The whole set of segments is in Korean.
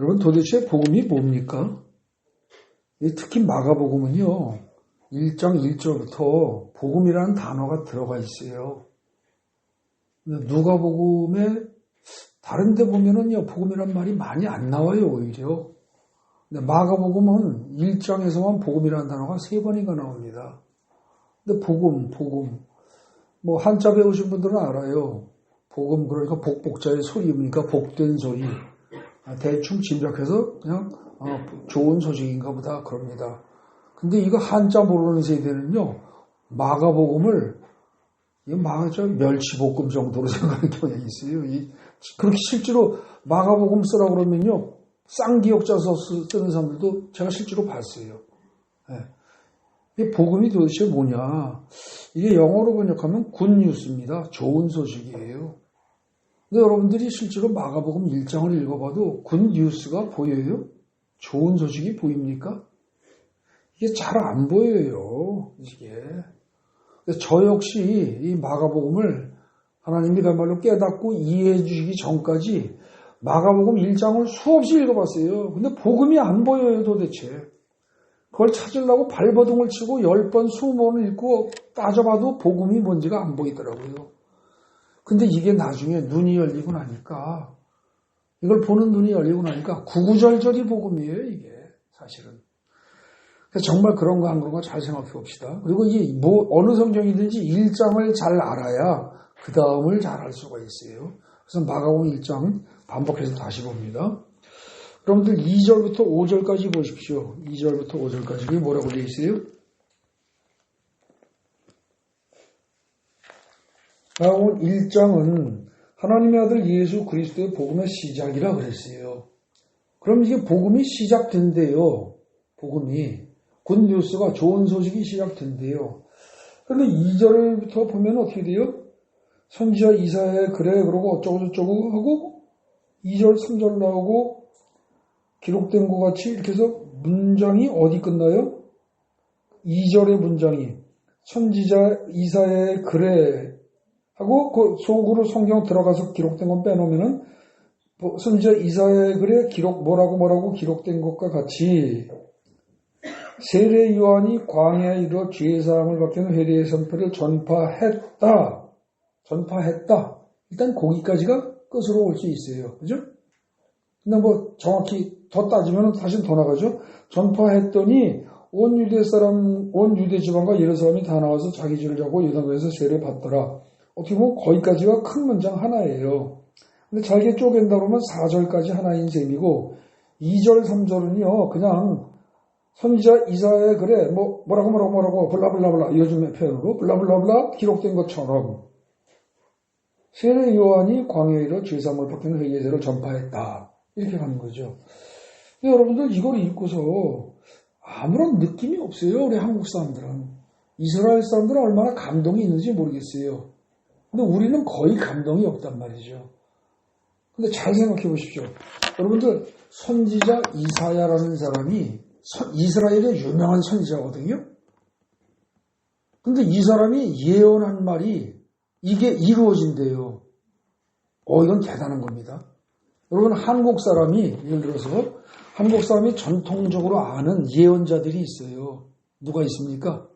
여러분 도대체 복음이 뭡니까? 특히 마가복음은요. 1장 1절부터 복음이라는 단어가 들어가 있어요. 누가복음에 다른 데 보면은요. 복음이란 말이 많이 안 나와요. 오히려. 근데 마가복음은 1장에서만 복음이라는 단어가 3번인가 나옵니다. 근데 복음. 뭐 한자 배우신 분들은 알아요. 복음 그러니까 복복자의 소리입니까? 복된 소리. 대충 짐작해서 그냥 좋은 소식인가 보다 그럽니다. 근데 이거 한자 모르는 세대는요. 마가복음을 멸치볶음 정도로 생각하는 경향이 있어요. 그렇게 실제로 마가복음 쓰라고 그러면요. 쌍기역자 쓰는 사람들도 제가 실제로 봤어요. 이 복음이 도대체 뭐냐. 이게 영어로 번역하면 굿뉴스입니다. 좋은 소식이에요. 근데 여러분들이 실제로 마가복음 1장을 읽어봐도 굿뉴스가 보여요? 좋은 소식이 보입니까? 이게 잘 안 보여요. 이게. 저 역시 이 마가복음을 하나님이 그야말로 깨닫고 이해해 주시기 전까지 마가복음 1장을 수없이 읽어봤어요. 근데 복음이 안 보여요, 도대체. 그걸 찾으려고 발버둥을 치고 10번, 20번을 읽고 따져봐도 복음이 뭔지가 안 보이더라고요. 근데 이게 나중에 눈이 열리고 나니까, 이걸 보는 눈이 열리고 나니까 구구절절이 복음이에요, 이게 사실은. 그래서 정말 그런 거 안 그런 거 잘 생각해 봅시다. 그리고 이 어느 성경이든지 1장을 잘 알아야 그 다음을 잘 알 수가 있어요. 그래서 마가복음 1장 반복해서 다시 봅니다. 여러분들 2절부터 5절까지 보십시오. 2절부터 5절까지 이게 뭐라고 되어 있어요? 마가복음 1장은 하나님의 아들 예수 그리스도의 복음의 시작이라 그랬어요. 그럼 이게 복음이 시작된대요. 복음이. 굿뉴스가 좋은 소식이 시작된대요. 그런데 2절부터 보면 어떻게 돼요? 선지자 이사야 그래 그러고 어쩌고저쩌고 하고 2절 3절 나오고 기록된 것 같이 이렇게 해서 문장이 어디 끝나요? 2절의 문장이 선지자 이사야의 그래 하고 그 속으로 성경 들어가서 기록된 건 빼놓으면은 선지자 이사야의 글에 뭐라고 기록된 것과 같이 세례 요한이 광야에 이르러 죄사함을 받기는 회개의 선포를 전파했다. 일단 거기까지가 끝으로 올 수 있어요. 그죠? 근데 뭐 정확히 더 따지면 다시 더 나가죠. 전파했더니 온 유대 지방과 예루살렘이 다 나와서 자기 죄를 잡고 요단강에서 세례 받더라. 어떻게 보면 거기까지가 큰 문장 하나예요. 근데 잘게 쪼갠다 그러면 4절까지 하나인 셈이고 2절, 3절은요 그냥 선지자 이사야 그래 뭐라고 블라블라블라 요즘의 표현으로 블라블라블라 기록된 것처럼 세례 요한이 광야에 이르러 죄사함을 받기는 회개의 세를 전파했다. 이렇게 가는 거죠. 근데 여러분들 이걸 읽고서 아무런 느낌이 없어요. 우리 한국 사람들은. 이스라엘 사람들은 얼마나 감동이 있는지 모르겠어요. 근데 우리는 거의 감동이 없단 말이죠. 근데 잘 생각해 보십시오. 여러분들 선지자 이사야라는 사람이 이스라엘의 유명한 선지자거든요. 근데 이 사람이 예언한 말이 이게 이루어진대요. 이건 대단한 겁니다. 여러분 한국 사람이 예를 들어서 한국 사람이 전통적으로 아는 예언자들이 있어요. 누가 있습니까?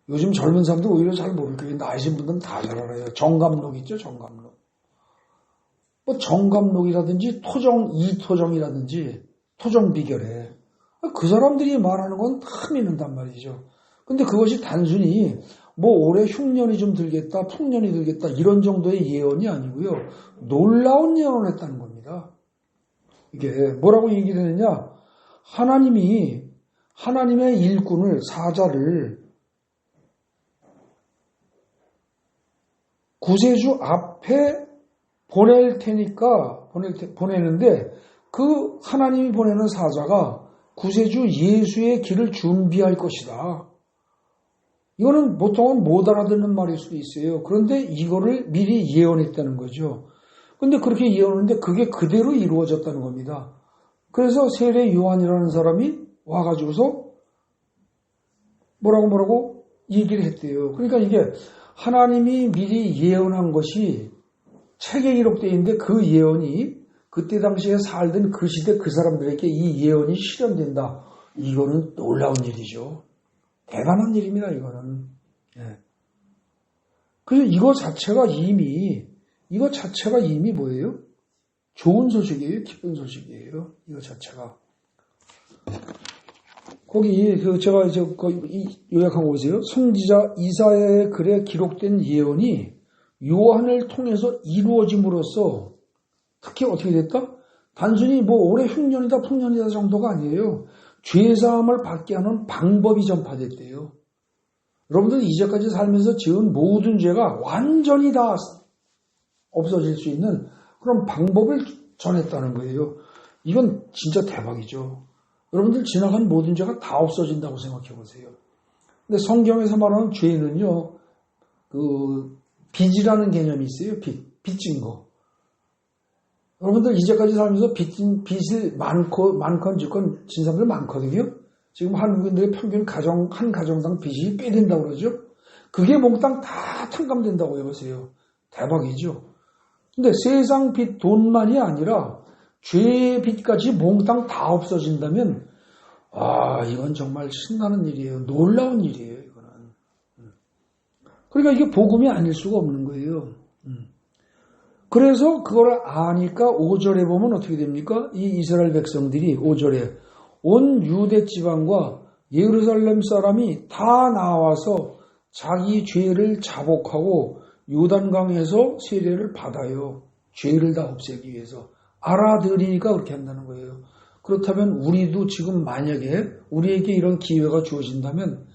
요즘 젊은 사람들 오히려 잘 모를 거예요. 나이신 분들은 다 잘 알아요. 정감록 있죠, 정감록. 뭐 정감록이라든지 이토정이라든지 토정비결에 그 사람들이 말하는 건 다 믿는단 말이죠. 근데 그것이 단순히 뭐 올해 흉년이 좀 들겠다, 풍년이 들겠다 이런 정도의 예언이 아니고요. 놀라운 예언을 했다는 겁니다. 이게 뭐라고 얘기를 했느냐? 하나님의 일꾼을 사자를 구세주 앞에 보낼 테니까 보내는데 그 하나님이 보내는 사자가 구세주 예수의 길을 준비할 것이다. 이거는 보통은 못 알아듣는 말일 수도 있어요. 그런데 이거를 미리 예언했다는 거죠. 근데 그렇게 예언했는데 그게 그대로 이루어졌다는 겁니다. 그래서 세례 요한이라는 사람이 와가지고서 뭐라고 얘기를 했대요. 그러니까 이게 하나님이 미리 예언한 것이 책에 기록되어 있는데 그 그때 당시에 살던 그 시대 그 사람들에게 이 예언이 실현된다. 이거는 놀라운 일이죠. 대단한 일입니다, 이거는. 예. 그래서 이거 자체가 이미 뭐예요? 좋은 소식이에요, 기쁜 소식이에요. 이거 자체가. 거기 제가 요약하고 보세요. 선지자 이사야의 글에 기록된 예언이 요한을 통해서 이루어짐으로써 특히 어떻게 됐다? 단순히 뭐 올해 흉년이다 풍년이다 정도가 아니에요. 죄사함을 받게 하는 방법이 전파됐대요. 여러분들 이제까지 살면서 지은 모든 죄가 완전히 다 없어질 수 있는 그런 방법을 전했다는 거예요. 이건 진짜 대박이죠. 여러분들 지나간 모든 죄가 다 없어진다고 생각해 보세요. 근데 성경에서 말하는 죄는요, 빚이라는 개념이 있어요. 빚진 거. 여러분들 이제까지 살면서 빚을 많건 진 사람들 많거든요. 지금 한국인들의 평균 한 가정당 빚이 꽤 된다고 그러죠. 그게 몽땅 다 탕감된다고 해보세요. 대박이죠. 근데 세상 빚 돈만이 아니라 죄의 빚까지 몽땅 다 없어진다면 이건 정말 신나는 일이에요. 놀라운 일이에요. 이거는. 그러니까 이게 복음이 아닐 수가 없는 거예요. 그래서 그걸 아니까 5절에 보면 어떻게 됩니까? 이 이스라엘 백성들이 5절에 온 유대 지방과 예루살렘 사람이 다 나와서 자기 죄를 자복하고 요단강에서 세례를 받아요. 죄를 다 없애기 위해서. 알아들으니까 그렇게 한다는 거예요. 그렇다면 우리도 지금 만약에 우리에게 이런 기회가 주어진다면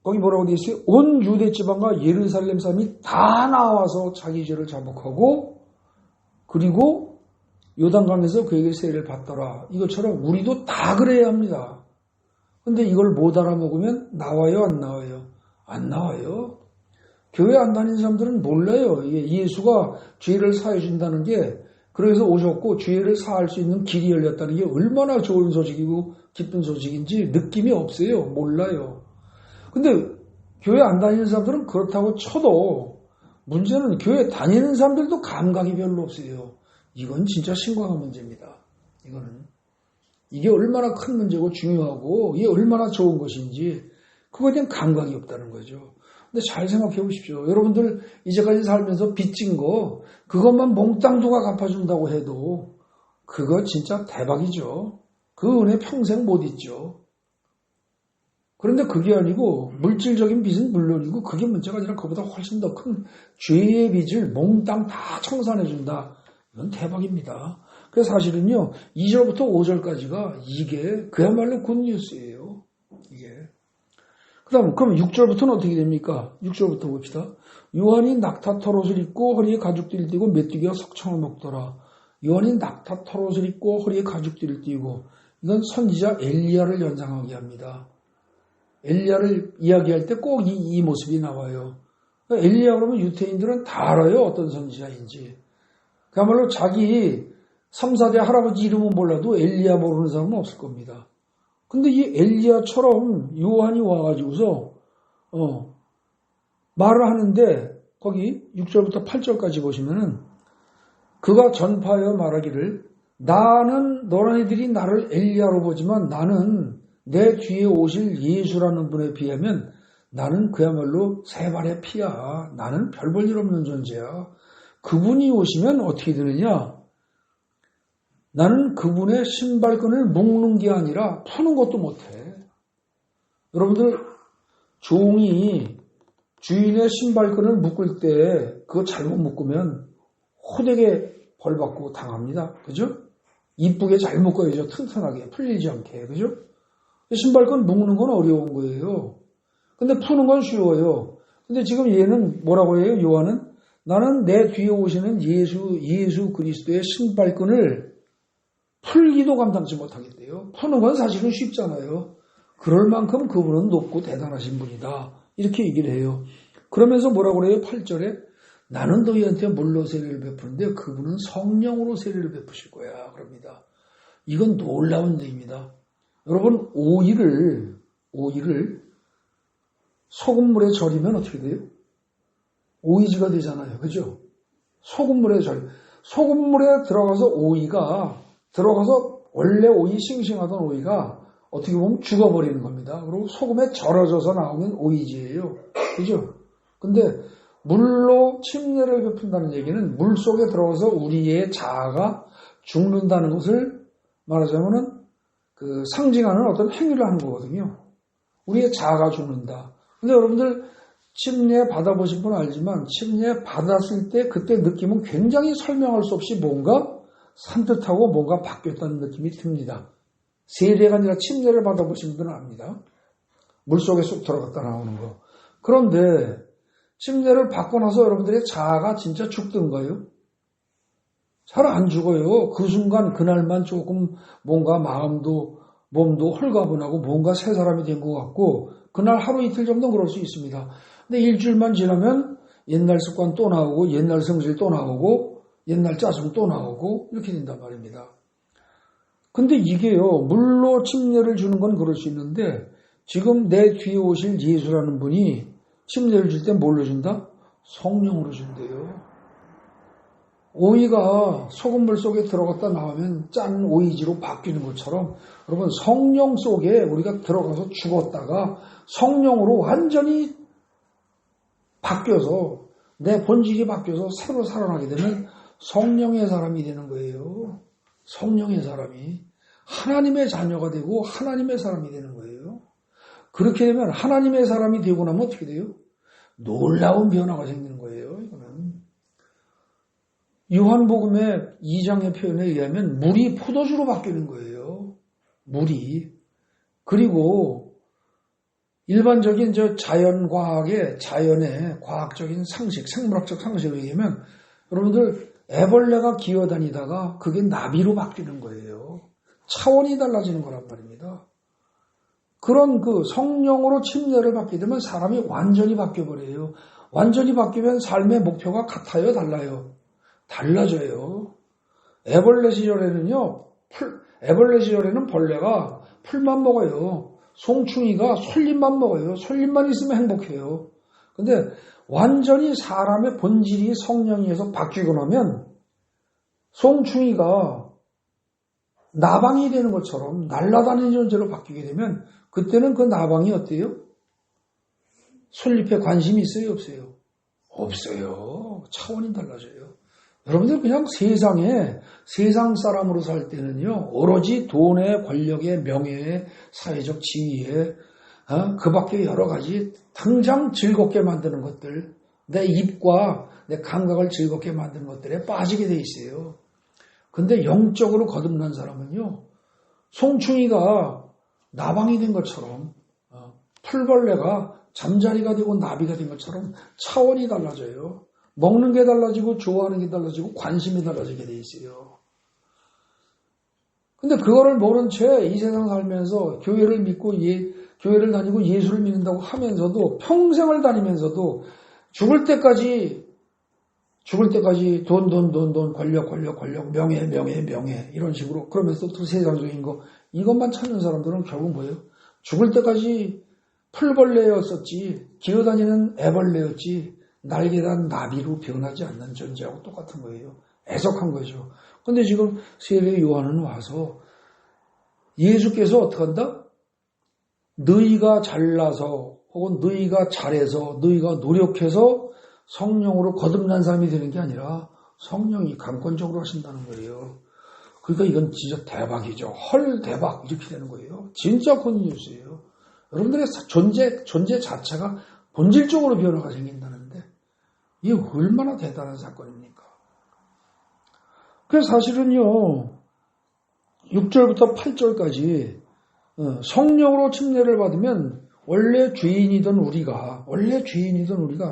거기 뭐라고 되어 있어요? 온 유대 지방과 예루살렘 사람이 다 나와서 자기 죄를 자복하고 그리고 요단강에서 그에게 세례를 받더라. 이것처럼 우리도 다 그래야 합니다. 근데 이걸 못 알아먹으면 나와요, 안 나와요? 안 나와요. 교회 안 다니는 사람들은 몰라요. 예수가 죄를 사해 준다는 게 그래서 오셨고 죄를 사할 수 있는 길이 열렸다는 게 얼마나 좋은 소식이고 기쁜 소식인지 느낌이 없어요. 몰라요. 근데 교회 안 다니는 사람들은 그렇다고 쳐도 문제는 교회 다니는 사람들도 감각이 별로 없어요. 이건 진짜 심각한 문제입니다. 이게 얼마나 큰 문제고 중요하고 이게 얼마나 좋은 것인지 그거에 대한 감각이 없다는 거죠. 근데 잘 생각해 보십시오. 여러분들 이제까지 살면서 빚진 거 그것만 몽땅 누가 갚아준다고 해도 그거 진짜 대박이죠. 그 은혜 평생 못 잊죠. 그런데 그게 아니고 물질적인 빚은 물론이고 그게 문제가 아니라 그보다 훨씬 더 큰 죄의 빚을 몽땅 다 청산해준다. 이건 대박입니다. 그래서 사실은요 2절부터 5절까지가 이게 그야말로 굿뉴스예요. 이게. 그럼 6절부터는 어떻게 됩니까? 6절부터 봅시다. 요한이 낙타 털옷을 입고 허리에 가죽띠를 띠고 메뚜기와 석청을 먹더라. 요한이 낙타 털옷을 입고 허리에 가죽띠를 띠고 이건 선지자 엘리야를 연상하게 합니다. 엘리야를 이야기할 때 꼭 이 모습이 나와요. 엘리야 그러면 유태인들은 다 알아요. 어떤 선지자인지. 그야말로 자기 3, 4대 할아버지 이름은 몰라도 엘리야 모르는 사람은 없을 겁니다. 근데 이 엘리야처럼 요한이 와가지고서 말을 하는데 거기 6절부터 8절까지 보시면은 그가 전파하여 말하기를 나는 너희들이 나를 엘리야로 보지만 나는 내 뒤에 오실 예수라는 분에 비하면 나는 그야말로 세 발의 피야. 나는 별 볼 일 없는 존재야. 그분이 오시면 어떻게 되느냐? 나는 그분의 신발끈을 묶는 게 아니라 푸는 것도 못해. 여러분들 종이 주인의 신발끈을 묶을 때 그거 잘못 묶으면 호되게 벌받고 당합니다. 그죠? 이쁘게 잘 묶어야죠. 튼튼하게 풀리지 않게. 그죠? 신발끈 묶는 건 어려운 거예요. 근데 푸는 건 쉬워요. 근데 지금 얘는 뭐라고 해요? 요한은 나는 내 뒤에 오시는 예수 그리스도의 신발끈을 풀기도 감당치 못하겠대요. 푸는 건 사실은 쉽잖아요. 그럴 만큼 그분은 높고 대단하신 분이다. 이렇게 얘기를 해요. 그러면서 뭐라고 그래요? 8절에 나는 너희한테 물로 세례를 베푸는데 그분은 성령으로 세례를 베푸실 거야. 그럽니다. 이건 놀라운 얘기입니다. 여러분 오이를 소금물에 절이면 어떻게 돼요? 오이지가 되잖아요. 그죠? 소금물에 절이면 소금물에 들어가서 오이가 들어가서 원래 오이 싱싱하던 오이가 어떻게 보면 죽어버리는 겁니다. 그리고 소금에 절여져서 나오는 오이지예요. 그죠? 근데 물로 침례를 베푼다는 얘기는 물 속에 들어가서 우리의 자아가 죽는다는 것을 말하자면은 그 상징하는 어떤 행위를 하는 거거든요. 우리의 자아가 죽는다. 근데 여러분들 침례 받아보신 분은 알지만 침례 받았을 때 그때 느낌은 굉장히 설명할 수 없이 뭔가 산뜻하고 뭔가 바뀌었다는 느낌이 듭니다. 세례가 아니라 침례를 받아보신 분은 압니다. 물속에 쑥 들어갔다 나오는 거. 그런데 침례를 받고 나서 여러분들의 자아가 진짜 죽던가요? 잘 안 죽어요. 그 순간 그날만 조금 뭔가 마음도 몸도 홀가분하고 뭔가 새 사람이 된 것 같고 그날 하루 이틀 정도 그럴 수 있습니다. 근데 일주일만 지나면 옛날 습관 또 나오고 옛날 성질 또 나오고 옛날 짜증 또 나오고 이렇게 된단 말입니다. 근데 이게요. 물로 침례를 주는 건 그럴 수 있는데 지금 내 뒤에 오실 예수라는 분이 침례를 줄 때 뭘로 준다? 성령으로 준대요. 오이가 소금물 속에 들어갔다 나오면 짠 오이지로 바뀌는 것처럼 여러분 성령 속에 우리가 들어가서 죽었다가 성령으로 완전히 바뀌어서 내 본질이 바뀌어서 새로 살아나게 되면 성령의 사람이 되는 거예요. 성령의 사람이 하나님의 자녀가 되고 하나님의 사람이 되는 거예요. 그렇게 되면 하나님의 사람이 되고 나면 어떻게 돼요? 놀라운 변화가 생기는 거예요. 이거는 요한복음의 2장의 표현에 의하면 물이 포도주로 바뀌는 거예요. 물이. 그리고 일반적인 자연의 과학적인 상식, 생물학적 상식에 의하면 여러분들 애벌레가 기어다니다가 그게 나비로 바뀌는 거예요. 차원이 달라지는 거란 말입니다. 그런 그 성령으로 침례를 받게 되면 사람이 완전히 바뀌어버려요. 완전히 바뀌면 삶의 목표가 같아요? 달라요? 달라져요. 애벌레 시절에는 벌레가 풀만 먹어요. 송충이가 솔잎만 먹어요. 솔잎만 있으면 행복해요. 근데 완전히 사람의 본질이 성령에서 바뀌고 나면 송충이가 나방이 되는 것처럼 날아다니는 존재로 바뀌게 되면 그때는 그 나방이 어때요? 솔잎에 관심이 있어요? 없어요? 없어요. 차원이 달라져요. 여러분들 그냥 세상 사람으로 살 때는요, 오로지 돈에, 권력에, 명예에, 사회적 지위에, 그 밖에 여러 가지 당장 즐겁게 만드는 것들, 내 입과 내 감각을 즐겁게 만드는 것들에 빠지게 돼 있어요. 근데 영적으로 거듭난 사람은요, 송충이가 나방이 된 것처럼, 풀벌레가 잠자리가 되고 나비가 된 것처럼 차원이 달라져요. 먹는 게 달라지고 좋아하는 게 달라지고 관심이 달라지게 돼 있어요. 근데 그거를 모른 채 이 세상 살면서 교회를 믿고 교회를 다니고 예수를 믿는다고 하면서도 평생을 다니면서도 죽을 때까지 돈, 권력, 명예 이런 식으로 그러면서 또 세상적인 거 이것만 찾는 사람들은 결국 뭐예요? 죽을 때까지 풀벌레였었지 기어다니는 애벌레였지 날개단 나비로 변하지 않는 존재하고 똑같은 거예요. 애석한 거죠. 근데 지금 세례 요한은 와서 예수께서 어떻게 한다? 너희가 잘나서 혹은 너희가 잘해서 너희가 노력해서 성령으로 거듭난 사람이 되는 게 아니라 성령이 강권적으로 하신다는 거예요. 그러니까 이건 진짜 대박이죠. 헐 대박 이렇게 되는 거예요. 진짜 굿뉴스예요. 여러분들의 존재 자체가 본질적으로 변화가 생긴다는데 이게 얼마나 대단한 사건입니까? 그래서 사실은요 6절부터 8절까지 성령으로 침례를 받으면 원래 죄인이던 우리가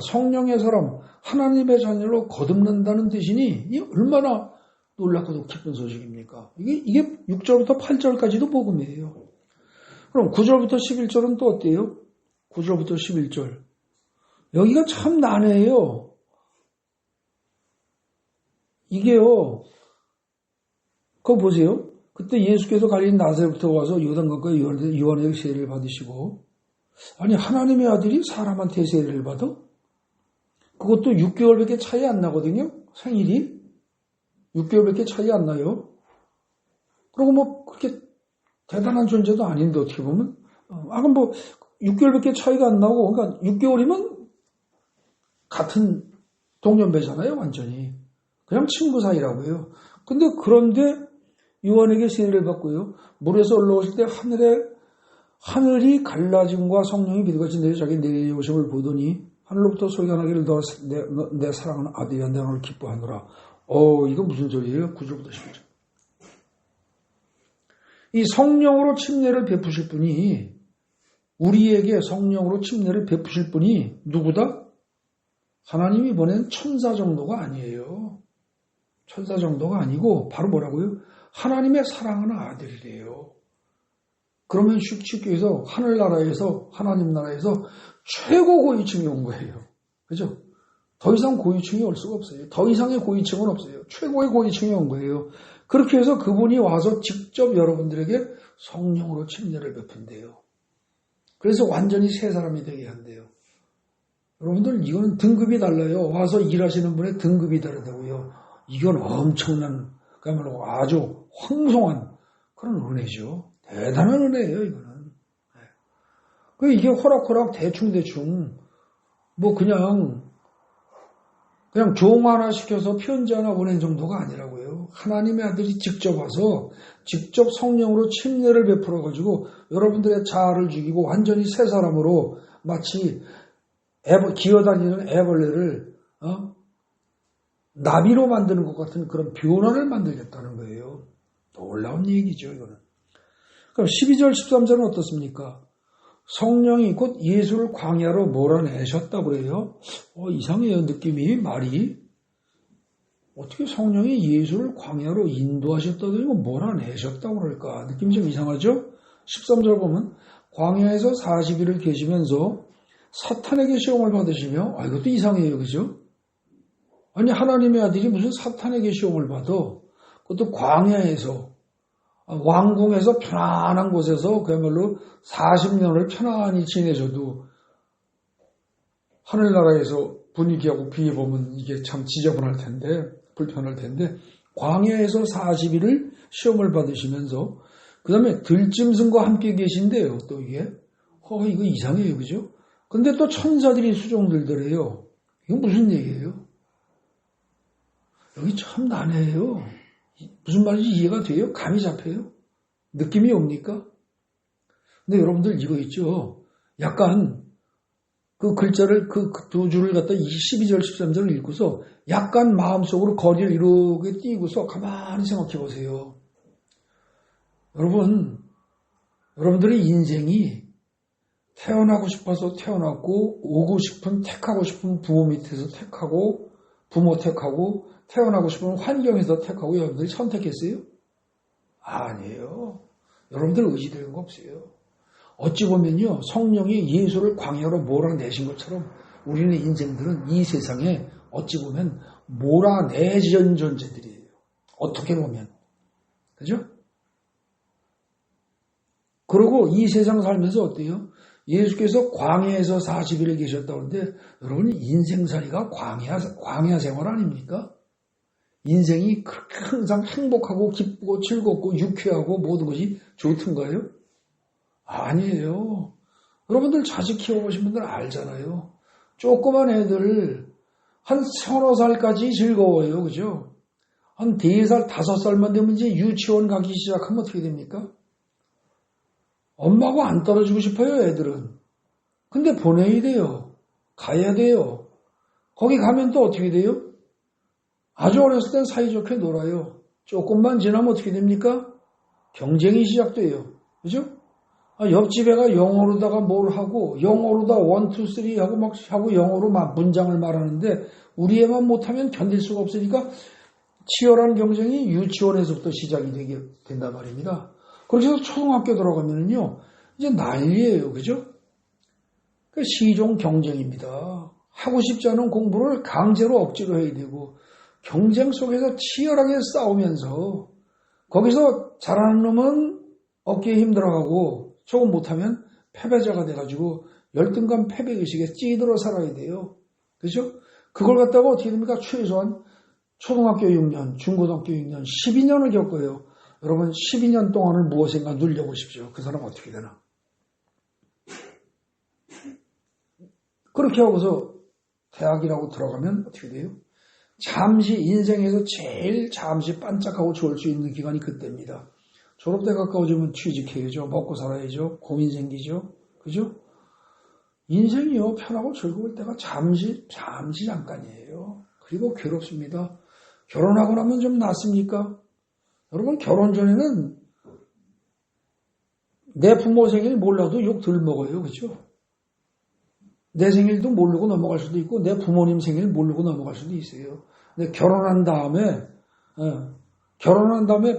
성령의 사람 하나님의 자녀로 거듭난다는 뜻이니 이게 얼마나 놀랍고도 기쁜 소식입니까? 이게 6절부터 8절까지도 복음이에요. 그럼 9절부터 11절은 또 어때요? 9절부터 11절 여기가 참 난해해요. 이게요 그거 보세요. 그때 예수께서 갈릴리 나사렛부터 와서 요단강가에 요한에게 세례를 받으시고 아니 하나님의 아들이 사람한테 세례를 받아? 그것도 6개월밖에 차이 안 나거든요. 생일이. 6개월밖에 차이 안 나요. 그리고 뭐 그렇게 대단한 존재도 아닌데 어떻게 보면 그럼 뭐 6개월밖에 차이가 안 나고 그러니까 6개월이면 같은 동년배잖아요. 완전히 그냥 친구 사이라고요. 근데 그런데 요한에게 세례를 받고요. 물에서 올라오실 때 하늘이 갈라짐과 성령이 비둘기같이 내려 자기 내려오심을 보더니 하늘로부터 소리가 나기를 내 사랑하는 아들이야 내가 너를 기뻐하노라. 이거 무슨 소리예요? 9절부터 10절. 이 성령으로 침례를 베푸실 분이 우리에게 성령으로 침례를 베푸실 분이 누구다? 하나님이 보낸 천사 정도가 아니에요. 천사 정도가 아니고 바로 뭐라고요? 하나님의 사랑하는 아들이래요. 그러면 쉽게 해서 하늘나라에서 하나님 나라에서 최고 고위층이 온 거예요. 그죠? 더 이상 고위층이 올 수가 없어요. 더 이상의 고위층은 없어요. 최고의 고위층이 온 거예요. 그렇게 해서 그분이 와서 직접 여러분들에게 성령으로 침례를 베푼대요. 그래서 완전히 새 사람이 되게 한대요. 여러분들 이거는 등급이 달라요. 와서 일하시는 분의 등급이 다르다고요. 이건 엄청난 그야말로 아주 황송한 그런 은혜죠. 대단한 은혜예요. 이거는. 이게 호락호락 대충 뭐 그냥 종 하나 시켜서 편지 하나 보낸 정도가 아니라고요. 하나님의 아들이 직접 와서 직접 성령으로 침례를 베풀어 가지고 여러분들의 자아를 죽이고 완전히 새 사람으로 마치 기어다니는 애벌레를 나비로 만드는 것 같은 그런 변화를 만들겠다는 거예요. 놀라운 얘기죠, 이거는. 그럼 12절, 13절은 어떻습니까? 성령이 곧 예수를 광야로 몰아내셨다고 그래요. 이상해요, 느낌이, 말이. 어떻게 성령이 예수를 광야로 인도하셨다고 그러고 몰아내셨다고 그럴까? 느낌이 좀 이상하죠? 13절 보면 광야에서 40일을 계시면서 사탄에게 시험을 받으시며 이것도 이상해요. 그죠? 아니 하나님의 아들이 무슨 사탄에게 시험을 받아? 그것도 광야에서 왕궁에서 편안한 곳에서 그야말로 40년을 편안히 지내셔도 하늘나라에서 분위기하고 비해보면 이게 참 지저분할 텐데 불편할 텐데 광야에서 40일을 시험을 받으시면서 그 다음에 들짐승과 함께 계신데요. 또 이게 이거 이상해요. 그죠? 근데 또 천사들이 수종들더래요. 이건 무슨 얘기예요? 여기 참 난해해요. 무슨 말인지 이해가 돼요? 감이 잡혀요? 느낌이 옵니까? 근데 여러분들 이거 있죠? 약간 그 글자를 그 두 줄을 갖다 12절 13절을 읽고서 약간 마음속으로 거리를 이렇게 띄고서 가만히 생각해 보세요. 여러분들의 인생이 태어나고 싶어서 태어났고 오고 싶은 택하고 싶은 부모 밑에서 택하고 부모 택하고 태어나고 싶은 환경에서 택하고 여러분들이 선택했어요? 아니에요. 여러분들 의지되는 거 없어요. 어찌 보면요. 성령이 예수를 광야로 몰아내신 것처럼 우리는 인생들은 이 세상에 어찌 보면 몰아내진 존재들이에요. 어떻게 보면. 그죠? 그리고 이 세상 살면서 어때요? 예수께서 광야에서 40일을 계셨다고 하는데 여러분 인생살이가 광야 생활 아닙니까? 인생이 그렇게 항상 행복하고 기쁘고 즐겁고 유쾌하고 모든 것이 좋던가요? 아니에요. 여러분들 자식 키워보신 분들 알잖아요. 조그만 애들 한 서너 살까지 즐거워요. 그죠? 한 4살, 5살만 되면 이제 유치원 가기 시작하면 어떻게 됩니까? 엄마하고 안 떨어지고 싶어요, 애들은. 근데 보내야 돼요. 가야 돼요. 거기 가면 또 어떻게 돼요? 아주 어렸을 땐 사이좋게 놀아요. 조금만 지나면 어떻게 됩니까? 경쟁이 시작돼요. 그죠? 옆집 애가 영어로다가 뭘 하고, 영어로다 1, 2, 3 하고 막 하고 영어로 막 문장을 말하는데, 우리 애만 못하면 견딜 수가 없으니까 치열한 경쟁이 유치원에서부터 시작이 되게 된단 말입니다. 그렇게 해서 초등학교 들어가면은요, 이제 난리예요. 그죠? 그 시종 경쟁입니다. 하고 싶지 않은 공부를 강제로 억지로 해야 되고, 경쟁 속에서 치열하게 싸우면서, 거기서 잘하는 놈은 어깨에 힘들어가고, 조금 못하면 패배자가 돼가지고, 열등감 패배의식에 찌들어 살아야 돼요. 그죠? 그걸 갖다가 어떻게 됩니까? 최소한 초등학교 6년, 중고등학교 6년, 12년을 겪어요. 여러분 12년 동안을 무엇인가 눌려보십시오. 그 사람 어떻게 되나. 그렇게 하고서 대학이라고 들어가면 어떻게 돼요? 잠시 인생에서 제일 잠시 반짝하고 좋을 수 있는 기간이 그때입니다. 졸업대 가까워지면 취직해야죠. 먹고 살아야죠. 고민 생기죠. 그죠? 인생이요. 편하고 즐거울 때가 잠시 잠깐이에요. 그리고 괴롭습니다. 결혼하고 나면 좀 낫습니까? 여러분 결혼 전에는 내 부모 생일 몰라도 욕 덜 먹어요. 그죠? 내 생일도 모르고 넘어갈 수도 있고 내 부모님 생일 모르고 넘어갈 수도 있어요. 근데 결혼한 다음에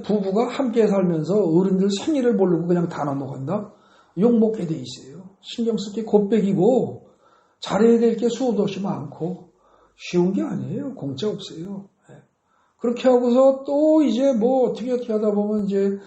부부가 함께 살면서 어른들 생일을 모르고 그냥 다 넘어간다? 욕 먹게 돼 있어요. 신경 쓸 게 곱빼기고 잘해야 될 게 수도 없이 많고 쉬운 게 아니에요. 공짜 없어요. 그렇게 하고서 또 이제 뭐 어떻게 하다 보면 이제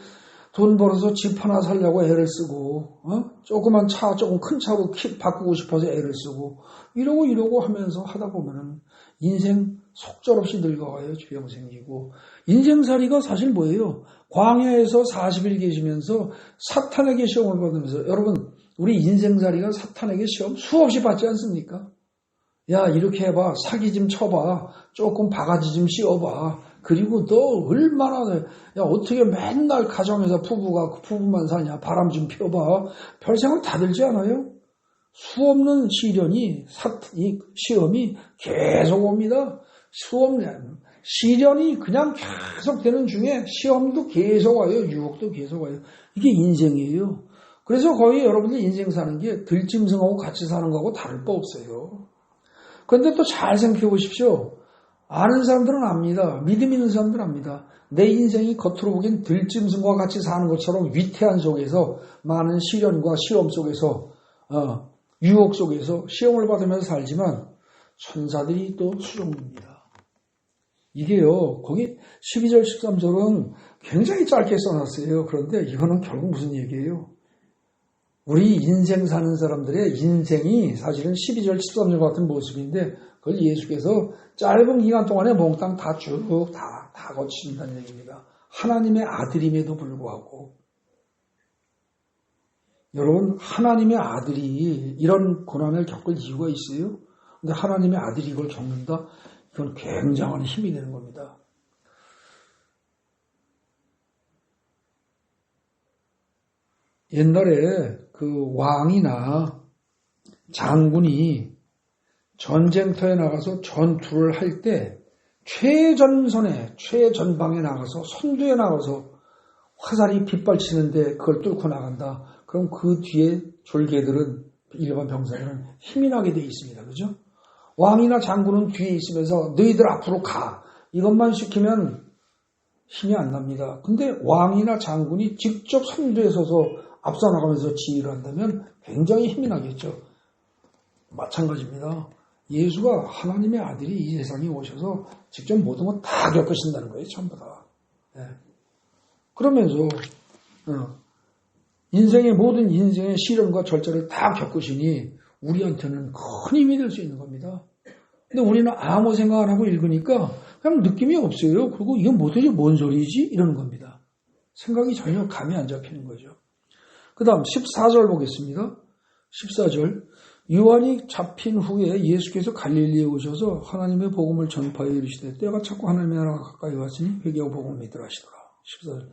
돈 벌어서 집 하나 살려고 애를 쓰고, 조그만 차, 조금 큰 차로 바꾸고 싶어서 애를 쓰고, 이러고 하면서 하다 보면은 인생 속절없이 늙어가요. 병 생기고. 인생살이가 사실 뭐예요? 광야에서 40일 계시면서 사탄에게 시험을 받으면서, 여러분, 우리 인생살이가 사탄에게 시험 수없이 받지 않습니까? 야, 이렇게 해봐. 사기 좀 쳐봐. 조금 바가지 좀 씌워봐. 그리고 너 얼마나, 야, 어떻게 맨날 가정에서 부부만 사냐. 바람 좀 펴봐. 별생각 다 들지 않아요? 수없는 시련이, 이 시험이 계속 옵니다. 시련이 그냥 계속 되는 중에 시험도 계속 와요. 유혹도 계속 와요. 이게 인생이에요. 그래서 거의 여러분들 인생 사는 게 들짐승하고 같이 사는 거하고 다를 바 없어요. 그런데 또 잘 생각해 보십시오. 아는 사람들은 압니다. 믿음 있는 사람들은 압니다. 내 인생이 겉으로 보기엔 들짐승과 같이 사는 것처럼 위태한 속에서 많은 시련과 시험 속에서 유혹 속에서 시험을 받으면서 살지만 천사들이 또 수종입니다. 이게요. 거기 12절 13절은 굉장히 짧게 써놨어요. 그런데 이거는 결국 무슨 얘기예요? 우리 인생 사는 사람들의 인생이 사실은 12절 13절 같은 모습인데 그걸 예수께서 짧은 기간 동안에 몽땅 다 거치신다는 얘기입니다. 하나님의 아들임에도 불구하고 여러분 하나님의 아들이 이런 고난을 겪을 이유가 있어요? 근데 하나님의 아들이 이걸 겪는다? 이건 굉장한 힘이 되는 겁니다. 옛날에 그 왕이나 장군이 전쟁터에 나가서 전투를 할 때 최전방에 나가서 선두에 나가서 화살이 빗발치는데 그걸 뚫고 나간다. 그럼 그 뒤에 졸개들은 일반 병사들은 힘이 나게 돼 있습니다. 그죠? 왕이나 장군은 뒤에 있으면서 너희들 앞으로 가. 이것만 시키면 힘이 안 납니다. 근데 왕이나 장군이 직접 선두에 서서 앞서 나가면서 지휘를 한다면 굉장히 힘이 나겠죠. 마찬가지입니다. 예수가 하나님의 아들이 이 세상에 오셔서 직접 모든 걸 다 겪으신다는 거예요. 전부 다. 그러면서 모든 인생의 시련과 절제를 다 겪으시니 우리한테는 큰 힘이 될 수 있는 겁니다. 근데 우리는 아무 생각 안 하고 읽으니까 그냥 느낌이 없어요. 그리고 이건 도대체 뭔 소리지? 이러는 겁니다. 생각이 전혀 감이 안 잡히는 거죠. 그 다음 14절 보겠습니다. 14절 요한이 잡힌 후에 예수께서 갈릴리에 오셔서 하나님의 복음을 전파하여 이르시되 때가 찼고 하나님의 나라가 가까이 왔으니 회개하고 복음을 믿으라 하시더라. 14절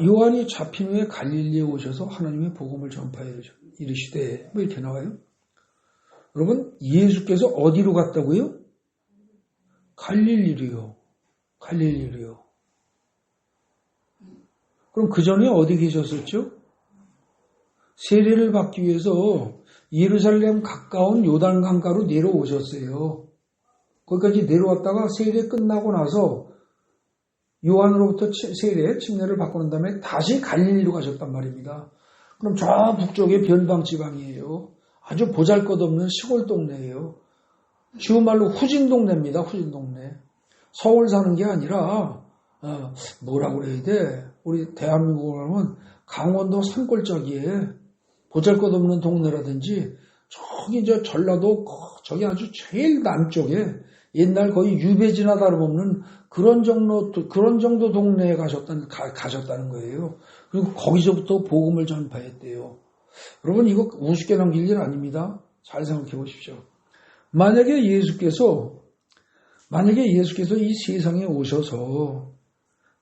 요한이 잡힌 후에 갈릴리에 오셔서 하나님의 복음을 전파하여 이르시되 뭐 이렇게 나와요. 여러분 예수께서 어디로 갔다고요? 갈릴리로요. 그럼 그 전에 어디 계셨었죠? 세례를 받기 위해서 예루살렘 가까운 요단 강가로 내려오셨어요. 거기까지 내려왔다가 세례 끝나고 나서 요한으로부터 침례를 받고 난 다음에 다시 갈릴리로 가셨단 말입니다. 그럼 저 북쪽의 변방 지방이에요. 아주 보잘것없는 시골 동네예요. 쉬운 말로 후진 동네입니다. 후진 동네. 서울 사는 게 아니라 뭐라고 그래야 돼? 우리 대한민국으로 하면 강원도 산골짜기에 보잘것없는 동네라든지 저기 전라도 저기 아주 제일 남쪽에 옛날 거의 유배지나 다름없는 그런 정도 동네에 가셨다는 거예요. 그리고 거기서부터 복음을 전파했대요. 여러분, 이거 우습게 넘길 일 아닙니다. 잘 생각해 보십시오. 만약에 예수께서 이 세상에 오셔서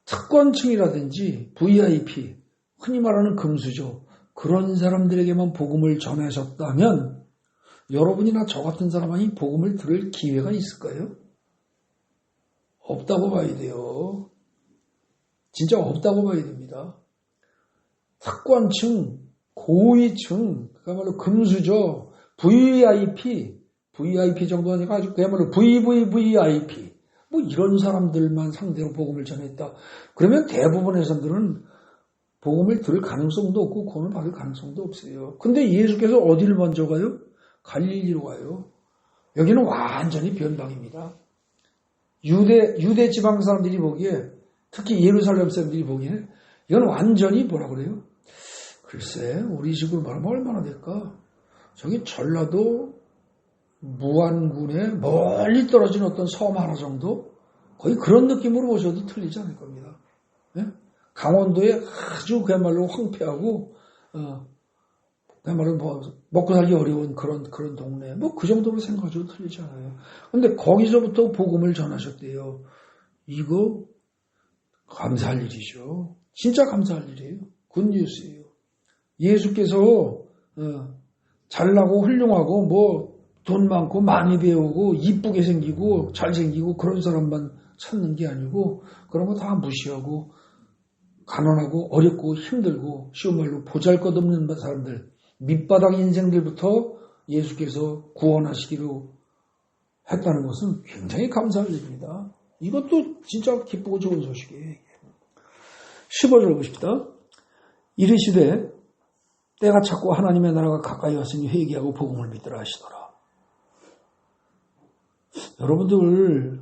특권층이라든지 VIP, 흔히 말하는 금수저, 그런 사람들에게만 복음을 전하셨다면 여러분이나 저 같은 사람이 복음을 들을 기회가 있을까요? 없다고 봐야 돼요. 진짜 없다고 봐야 됩니다. 특권층, 고위층, 그야말로 금수저, VIP 정도 아니고 아주 그야말로 VVVIP, 뭐 이런 사람들만 상대로 복음을 전했다. 그러면 대부분의 사람들은 복음을 들을 가능성도 없고 구원을 받을 가능성도 없어요. 근데 예수께서 어디를 먼저 가요? 갈릴리로 가요. 여기는 완전히 변방입니다. 유대 지방 사람들이 보기에, 특히 예루살렘 사람들이 보기에 이건 완전히 뭐라 그래요? 글쎄, 우리 식으로 말하면 얼마나 될까? 저기 전라도 무안군에 멀리 떨어진 어떤 섬 하나 정도? 거의 그런 느낌으로 보셔도 틀리지 않을 겁니다. 예? 강원도에 아주 그야말로 황폐하고, 그야말로 뭐 먹고 살기 어려운 그런 동네. 뭐 그 정도로 생각하셔도 틀리지 않아요. 근데 거기서부터 복음을 전하셨대요. 이거 감사할 일이죠. 진짜 감사할 일이에요. 굿뉴스예요. 예수께서 잘나고 훌륭하고 뭐 돈 많고 많이 배우고 이쁘게 생기고 잘생기고 그런 사람만 찾는 게 아니고 그런 거 다 무시하고 가난하고 어렵고 힘들고 쉬운 말로 보잘것없는 사람들, 밑바닥 인생들부터 예수께서 구원하시기로 했다는 것은 굉장히 감사할 일입니다. 이것도 진짜 기쁘고 좋은 소식이에요. 15절 보십시다. 이르시되 때가 찼고 하나님의 나라가 가까이 왔으니 회개하고 복음을 믿으라 하시더라. 여러분들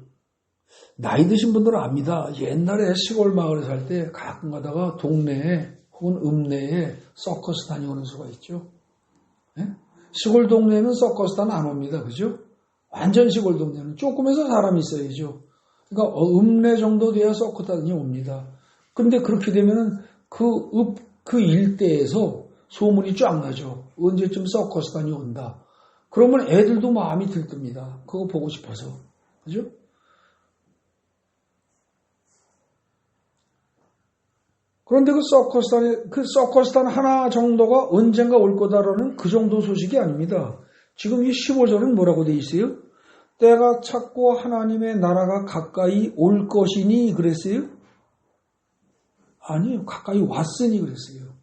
나이 드신 분들은 압니다. 옛날에 시골 마을에 살 때 가끔 가다가 동네에 혹은 읍내에 서커스 다녀오는 수가 있죠. 네? 시골 동네에는 서커스 단 안 옵니다. 그죠? 완전 시골 동네는 조금해서 사람이 있어야죠. 그러니까 읍내 정도 돼야 서커스 단이 옵니다. 근데 그렇게 되면은 그 일대에서 소문이 쫙 나죠. 언제쯤 서커스 단이 온다. 그러면 애들도 마음이 들뜹니다. 그거 보고 싶어서. 그죠? 그런데 그 서커스단 하나 정도가 언젠가 올 거다라는 그 정도 소식이 아닙니다. 지금 이 15절은 뭐라고 돼 있어요? 때가 찼고 하나님의 나라가 가까이 올 것이니 그랬어요? 아니요. 가까이 왔으니 그랬어요.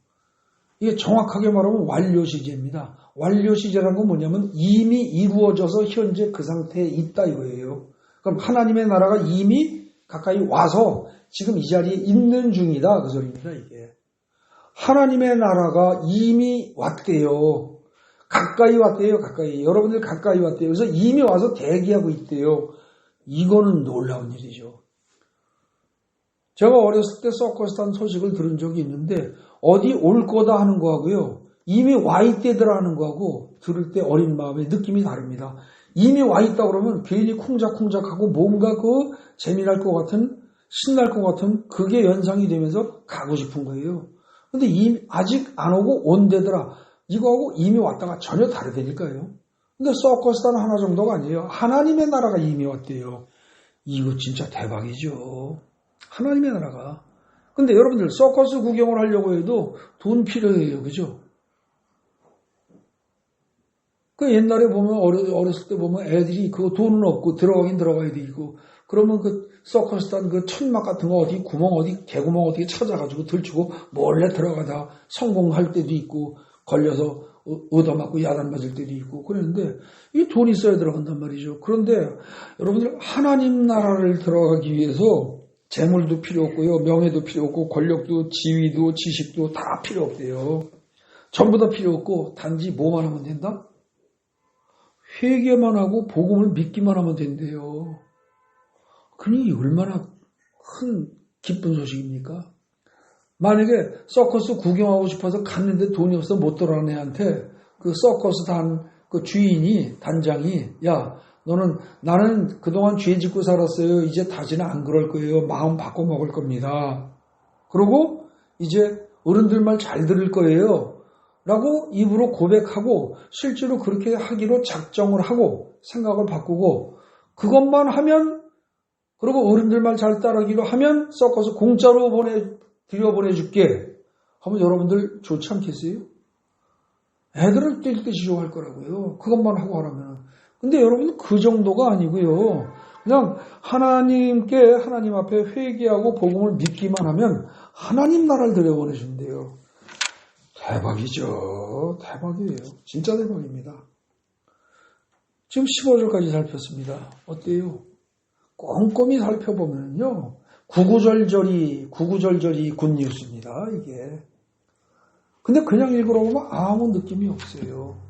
이게 정확하게 말하면 완료 시제입니다. 완료 시제라는 건 뭐냐면 이미 이루어져서 현재 그 상태에 있다 이거예요. 그럼 하나님의 나라가 이미 가까이 와서 지금 이 자리에 있는 중이다 그 소리입니다. 이게 하나님의 나라가 이미 왔대요. 가까이 왔대요. 가까이. 여러분들 가까이 왔대요. 그래서 이미 와서 대기하고 있대요. 이거는 놀라운 일이죠. 제가 어렸을 때 서커스단 소식을 들은 적이 있는데 어디 올 거다 하는 거하고요. 이미 와 있대더라 하는 거하고 들을 때 어린 마음의 느낌이 다릅니다. 이미 와 있다 그러면 괜히 쿵작쿵작하고 뭔가 그 재미날 것 같은 신날 것 같은 그게 연상이 되면서 가고 싶은 거예요. 근데 이미 아직 안 오고 온대더라. 이거하고 이미 왔다가 전혀 다르다니까요. 근데 서커스단 하나 정도가 아니에요. 하나님의 나라가 이미 왔대요. 이거 진짜 대박이죠. 하나님의 나라가. 근데 여러분들 서커스 구경을 하려고 해도 돈 필요해요. 그죠? 그 옛날에 보면 어렸을 때 보면 애들이 그 돈은 없고 들어가긴 들어가야 되고 그러면 그 서커스단 그 천막 같은 거 어디 구멍 어디 개구멍 어디 찾아가지고 들추고 몰래 들어가다 성공할 때도 있고 걸려서 얻어맞고 야단 맞을 때도 있고 그랬는데 이 돈 있어야 들어간단 말이죠. 그런데 여러분들 하나님 나라를 들어가기 위해서 재물도 필요 없고요. 명예도 필요 없고 권력도 지위도 지식도 다 필요 없대요. 전부 다 필요 없고 단지 뭐만 하면 된다? 회개만 하고 복음을 믿기만 하면 된대요. 그러니 얼마나 큰 기쁜 소식입니까? 만약에 서커스 구경하고 싶어서 갔는데 돈이 없어 못 돌아가는 애한테 그 서커스 단 그 주인이 단장이 야 나는 그동안 죄 짓고 살았어요. 이제 다시는 안 그럴 거예요. 마음 바꿔 먹을 겁니다. 그리고 이제 어른들 말 잘 들을 거예요. 라고 입으로 고백하고 실제로 그렇게 하기로 작정을 하고 생각을 바꾸고 그것만 하면 그리고 어른들 말 잘 따르기로 하면 섞어서 공짜로 들여보내줄게 하면 여러분들 좋지 않겠어요? 애들은 뛸 듯이 좋아할 거라고요. 그것만 하고 하라면. 근데 여러분 그 정도가 아니고요. 그냥 하나님 앞에 회개하고 복음을 믿기만 하면 하나님 나라를 들여보내준대요. 대박이죠. 대박이에요. 진짜 대박입니다. 지금 15절까지 살폈습니다. 어때요? 꼼꼼히 살펴보면요. 구구절절이 굿뉴스입니다. 이게. 근데 그냥 읽으러보면 아무 느낌이 없어요.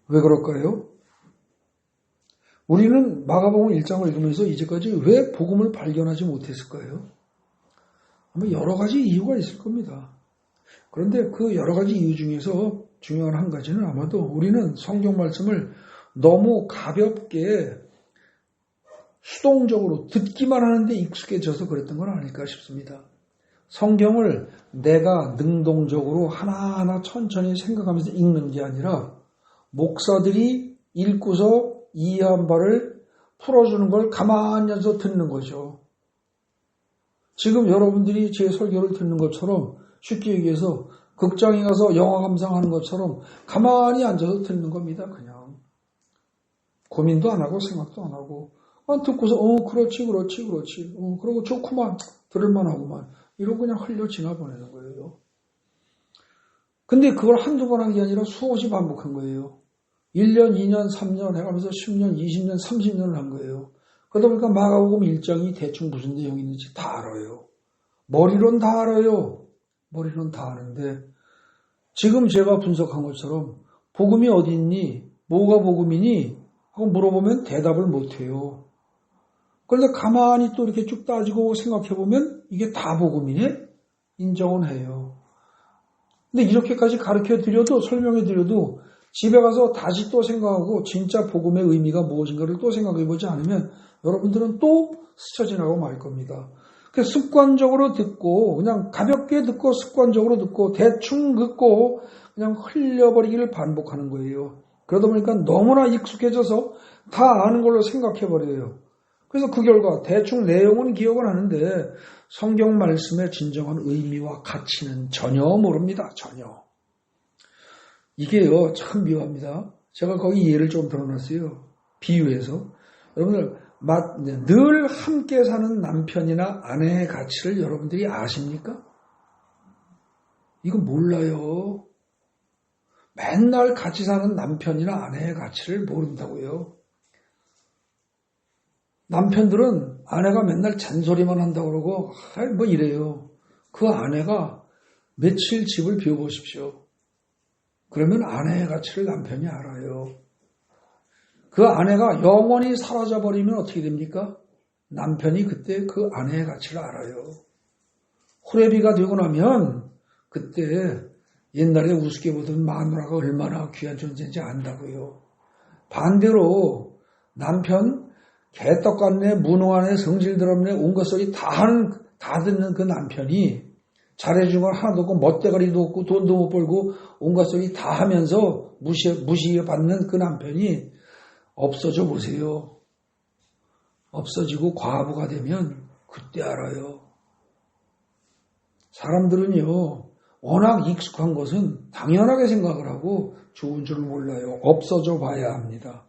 왜 그럴까요? 우리는 마가복음 1장을 읽으면서 이제까지 왜 복음을 발견하지 못했을까요? 아마 여러 가지 이유가 있을 겁니다. 그런데 그 여러 가지 이유 중에서 중요한 한 가지는 아마도 우리는 성경 말씀을 너무 가볍게 수동적으로 듣기만 하는데 익숙해져서 그랬던 건 아닐까 싶습니다. 성경을 내가 능동적으로 하나하나 천천히 생각하면서 읽는 게 아니라 목사들이 읽고서 이해한 바를 풀어주는 걸 가만히 앉아서 듣는 거죠. 지금 여러분들이 제 설교를 듣는 것처럼 쉽게 얘기해서 극장에 가서 영화 감상하는 것처럼 가만히 앉아서 듣는 겁니다. 그냥 고민도 안 하고 생각도 안 하고 듣고서 그렇지 그러고 좋구만 들을만 하구만 이러고 그냥 흘려 지나보내는 거예요. 근데 그걸 한두 번 한 게 아니라 수없이 반복한 거예요. 1년, 2년, 3년 해가면서 10년, 20년, 30년을 한 거예요. 그러다 보니까 마가복음 1장이 대충 무슨 내용이 있는지 다 알아요. 머리로는 다 알아요. 머리로는 다 아는데 지금 제가 분석한 것처럼 복음이 어디 있니? 뭐가 복음이니? 하고 물어보면 대답을 못해요. 그런데 가만히 또 이렇게 쭉 따지고 생각해보면 이게 다 복음이네? 인정은 해요. 근데 이렇게까지 가르쳐드려도 설명해드려도 집에 가서 다시 또 생각하고 진짜 복음의 의미가 무엇인가를 또 생각해보지 않으면 여러분들은 또 스쳐 지나고 말 겁니다. 습관적으로 듣고 그냥 가볍게 듣고 습관적으로 듣고 대충 듣고 그냥 흘려버리기를 반복하는 거예요. 그러다 보니까 너무나 익숙해져서 다 아는 걸로 생각해버려요. 그래서 그 결과 대충 내용은 기억은 하는데 성경 말씀의 진정한 의미와 가치는 전혀 모릅니다. 전혀. 이게요 참 묘합니다. 제가 거기 예를 좀 들어놨어요. 비유해서. 여러분들 늘 함께 사는 남편이나 아내의 가치를 여러분들이 아십니까? 이거 몰라요. 맨날 같이 사는 남편이나 아내의 가치를 모른다고요. 남편들은 아내가 맨날 잔소리만 한다고 그러고 뭐 이래요. 그 아내가 며칠 집을 비워보십시오. 그러면 아내의 가치를 남편이 알아요. 그 아내가 영원히 사라져버리면 어떻게 됩니까? 남편이 그때 그 아내의 가치를 알아요. 호레비가 되고 나면 그때 옛날에 우습게 보던 마누라가 얼마나 귀한 존재인지 안다고요. 반대로 남편 개떡같네, 무능하네, 성질더럽네, 온갖 소리 다 듣는 그 남편이 잘해준 건 하나도 없고 멋대가리도 없고 돈도 못 벌고 온갖 소리 다 하면서 무시받는 그 남편이 없어져 보세요. 없어지고 과부가 되면 그때 알아요. 사람들은요. 워낙 익숙한 것은 당연하게 생각을 하고 좋은 줄을 몰라요. 없어져 봐야 합니다.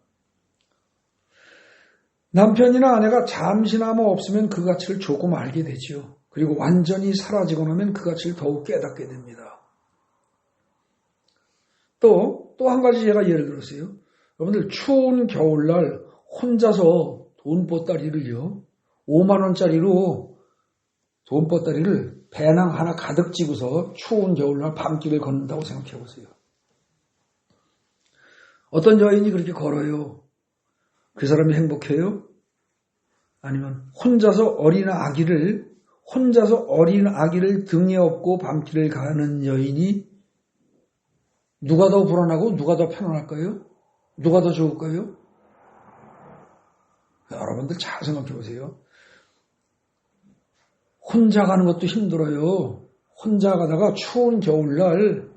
남편이나 아내가 잠시나마 없으면 그 가치를 조금 알게 되죠. 그리고 완전히 사라지고 나면 그 가치를 더욱 깨닫게 됩니다. 또 한 가지 제가 예를 들었어요. 여러분들 추운 겨울날 혼자서 돈보따리를요. 5만 원짜리로 돈보따리를 배낭 하나 가득 쥐고서 추운 겨울날 밤길을 걷는다고 생각해 보세요. 어떤 여인이 그렇게 걸어요? 그 사람이 행복해요? 아니면 혼자서 어린 아기를 등에 업고 밤길을 가는 여인이 누가 더 불안하고 누가 더 편안할까요? 누가 더 좋을까요? 여러분들 잘 생각해 보세요. 혼자 가는 것도 힘들어요. 혼자 가다가 추운 겨울날,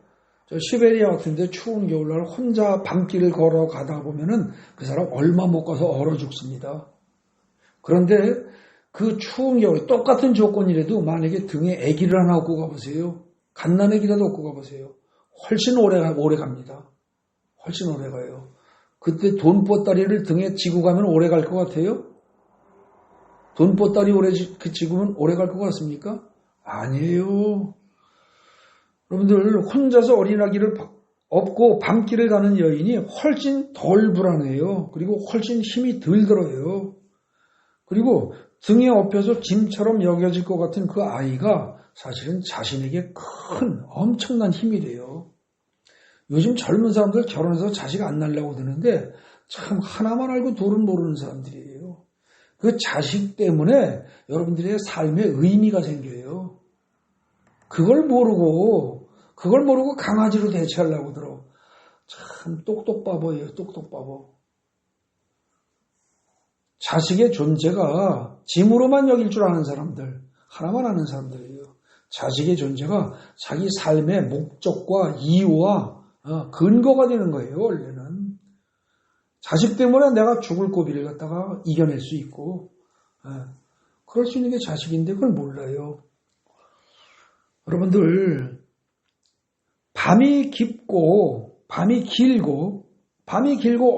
저 시베리아 같은데 추운 겨울날 혼자 밤길을 걸어가다 보면은 그 사람 얼마 못 가서 얼어 죽습니다. 그런데 그 추운 겨울에 똑같은 조건이라도 만약에 등에 아기를 하나 업고 가보세요. 갓난아기라도 업고 가보세요. 훨씬 오래 갑니다. 훨씬 오래 가요. 그때 돈보따리를 등에 지고 가면 오래 갈 것 같아요? 돈보따리 지고면 오래 갈 것 같습니까? 아니에요. 여러분들 혼자서 어린아기를 업고 밤길을 가는 여인이 훨씬 덜 불안해요. 그리고 훨씬 힘이 덜 들어요. 그리고 등에 업혀서 짐처럼 여겨질 것 같은 그 아이가 사실은 자신에게 큰 엄청난 힘이 돼요. 요즘 젊은 사람들 결혼해서 자식 안 낳으려고 드는데 참 하나만 알고 둘은 모르는 사람들이에요. 그 자식 때문에 여러분들의 삶에 의미가 생겨요. 그걸 모르고 강아지로 대체하려고 들어. 참 똑똑바보예요. 똑똑바보. 자식의 존재가 짐으로만 여길 줄 아는 사람들, 하나만 아는 사람들이에요. 자식의 존재가 자기 삶의 목적과 이유와 근거가 되는 거예요. 원래는. 자식 때문에 내가 죽을 고비를 갖다가 이겨낼 수 있고 그럴 수 있는 게 자식인데 그걸 몰라요. 여러분들 밤이 길고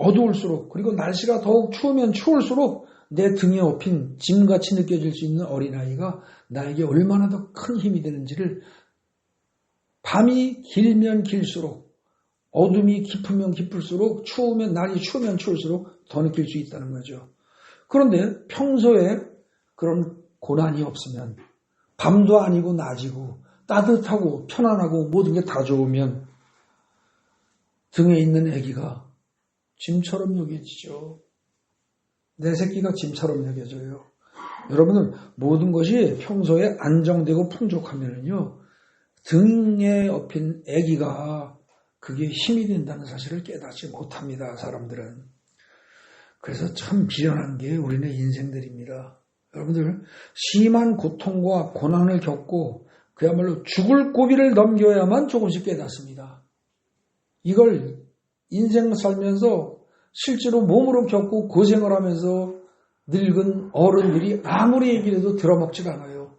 어두울수록 그리고 날씨가 더욱 추우면 추울수록 내 등에 업힌 짐같이 느껴질 수 있는 어린아이가 나에게 얼마나 더 큰 힘이 되는지를 밤이 길면 길수록 어둠이 깊으면 깊을수록 날이 추우면 추울수록 더 느낄 수 있다는 거죠. 그런데 평소에 그런 고난이 없으면 밤도 아니고 낮이고 따뜻하고 편안하고 모든 게 다 좋으면 등에 있는 아기가 짐처럼 여겨지죠. 내 새끼가 짐처럼 여겨져요. 여러분은 모든 것이 평소에 안정되고 풍족하면요 등에 업힌 아기가 그게 힘이 된다는 사실을 깨닫지 못합니다. 사람들은. 그래서 참 미련한 게 우리네 인생들입니다. 여러분들 심한 고통과 고난을 겪고 그야말로 죽을 고비를 넘겨야만 조금씩 깨닫습니다. 이걸 인생 살면서 실제로 몸으로 겪고 고생을 하면서 늙은 어른들이 아무리 얘기를 해도 들어먹질 않아요.